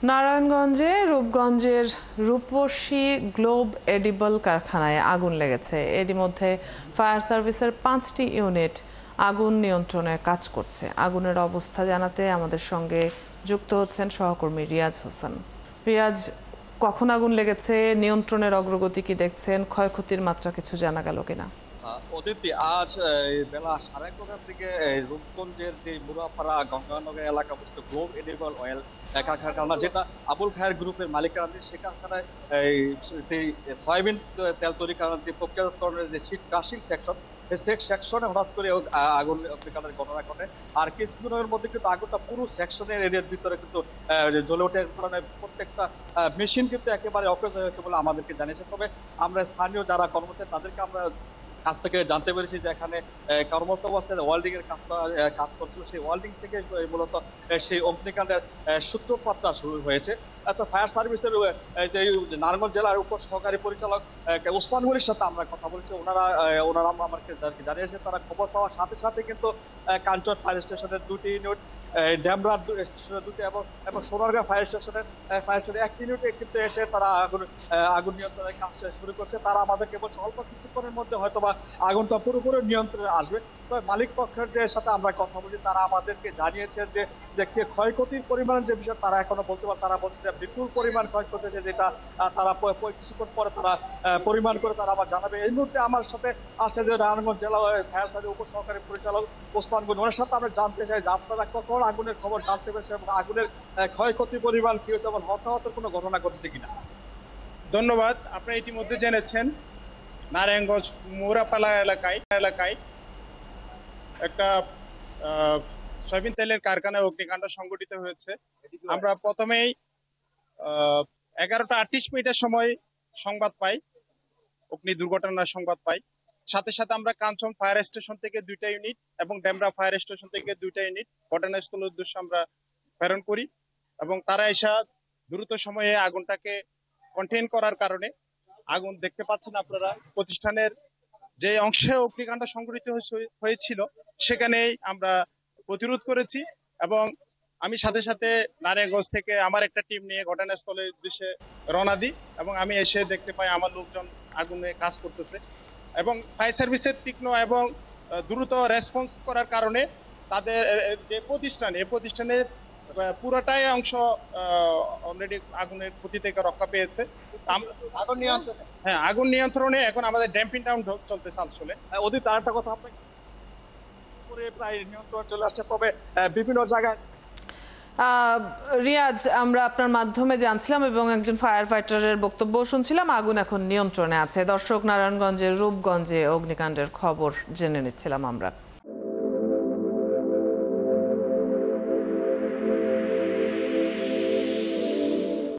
নারায়ণগঞ্জে রূপগঞ্জের রূপসী globe edible কারখানায় আগুন লেগেছে। এরই মধ্যে ফায়ার সার্ভিসের 5টি ইউনিট আগুন নিয়ন্ত্রণে কাজ করছে। আগুনের অবস্থা জানাতে আমাদের সঙ্গে যুক্ত হচ্ছেন সহকর্মী রিয়াজ হোসেন। রিয়াজ, কখন আগুন লেগেছে, নিয়ন্ত্রণের অগ্রগতি কি দেখছেন, ক্ষয়ক্ষতির মাত্রা কিছু জানা গেল কিনা? অদিতি, আজ বেলা 11:30টার দিকে রূপগঞ্জের যে মুরাপাড়া গঙ্গানগর এলাকা অবস্থিত গ্লোব এডিবল অয়েল কারখানা, যেটা আবুল খায়ের গ্রুপের মালিকানাধীন, সে কারখানায় সেই সয়াবিন তেল তৈরি করার যে প্রক্রিয়াকরণের যে শীট ক্রাশিং সেকশন, সেই সেকশনে হঠাৎ করে আগুন অগ্নিকাণ্ডের ঘটনা ঘটে। আর কিছুক্ষণের মধ্যে কিন্তু আগুনটা পুরো সেকশনের এরিয়ার ভিতরে কিন্তু জ্বলে ওঠে। প্রত্যেকটা মেশিন কিন্তু একেবারে অকেজ হয়েছে বলে আমাদেরকে জানিয়েছে। তবে আমরা স্থানীয় যারা কর্মচারী তাদেরকে আমরা কাছ থেকে জানতে পেরেছি যে এখানে কর্মরত অবস্থায় ওয়েল্ডিং এর কাজ করছিল, সেই ওয়েল্ডিং থেকে মূলত সেই অগ্নিকাণ্ডের সূত্রপাতটা শুরু হয়েছে। তো ফায়ার সার্ভিসের যে নারায়ণগঞ্জ জেলার উপ সহকারী পরিচালক ওসমান গনির সাথে আমরা কথা বলেছি। ওনারা আমাকে জানিয়েছে তারা খবর পাওয়ার সাথে সাথে কিন্তু কাঞ্চন ফায়ার স্টেশনের 2টি ইউনিট, ড্যামরা স্টেশনের 2টি এবং সোনারগাঁ ফায়ার স্টেশনের 1টি ইউনিটে কিন্তু এসে তারা আগুন নিয়ন্ত্রণের কাজ শুরু করছে। তারা আমাদেরকে বলছে অল্প কিছুক্ষণের মধ্যে হয়তোবা আগুনটা পুরোপুরি নিয়ন্ত্রণে আসবে। তবে মালিক পক্ষের যে সাথে আমরা কথা বলি, তারা আমাদেরকে জানিয়েছেন যে ক্ষয়ক্ষতির পরিমাণ যে বিষয় তারা এখনো বলতে পারে। তারা বলছে যে বিপুল পরিমাণ ক্ষয়ক্ষতি হয়েছে, যেটা তারা কিছুক্ষণ পরে তারা পরিমাণ করে তারা আবার জানাবে। এই মুহূর্তে আমার সাথে আছে যে নারায়ণগঞ্জ জেলা ফায়ার সার্ভিস উপ সহকারী পরিচালক ওসমান গনি। ওনার সাথে আমরা জানতে চাই যে আপনারা কখন আগুনের খবর জানতে পেরেছেন এবং আগুনের ক্ষয়ক্ষতির পরিমাণ কি হয়েছে এবং হতাহতের কোনো ঘটনা ঘটেছে কিনা। ধন্যবাদ। আপনারা ইতিমধ্যে জেনেছেন নারায়ণগঞ্জ মুরাপাড়া এলাকায় একটা সয়াবিন তেলের কারখানায় অগ্নিকাণ্ড সংঘটিত হয়েছে। আমরা প্রথমেই 11:38 সময় সংবাদ পাই, অগ্নি দুর্ঘটনার সংবাদ পাই। সাথে সাথে আমরা কাঞ্চন ফায়ার স্টেশন থেকে 2টা ইউনিট এবং ডেমরা ফায়ার স্টেশন থেকে 2টা ইউনিট ঘটনাস্থলের উদ্দেশ্যে আমরা প্রেরণ করি এবং তারা এসে দ্রুত সময়ে আগুনটাকে কন্টেইন করার কারণে আগুন দেখতে পাচ্ছেন আপনারা প্রতিষ্ঠানের যে অংশে অগ্নিকাণ্ড সংঘটিত হয়েছিল সেখানেই আমরা প্রতিরোধ করেছি। এবং আমি সাথে সাথে নারায়ণগঞ্জ থেকে আমার একটা টিম নিয়ে ঘটনাস্থলের উদ্দেশ্যে রওনা দিই এবং আমি এসে দেখতে পাই আমার লোকজন আগুনে কাজ করতেছে এবং ফায়ার সার্ভিসের তীক্ষ্ণ এবং দ্রুত রেসপন্স করার কারণে তাদের যে প্রতিষ্ঠানের পুরোটাই অংশ অলরেডি আগুনের ক্ষতি থেকে রক্ষা পেয়েছে। আগুন নিয়ন্ত্রণে এখন আমাদের ড্যাম্পিং ডাউন চলতেছে। আসলে অধিক আর একটা কথা, আপনাকে প্রায় নিয়ন্ত্রণ চলে আসছে, তবে বিভিন্ন জায়গায়। রিয়াজ, আমরা আপনার মাধ্যমে জানছিলাম এবং একজন ফায়ার ফাইটারের বক্তব্য শুনছিলাম, আগুন এখন নিয়ন্ত্রণে আছে। দর্শক, নারায়ণগঞ্জের রূপগঞ্জে অগ্নিকাণ্ডের খবর জেনে নিচ্ছিলাম আমরা।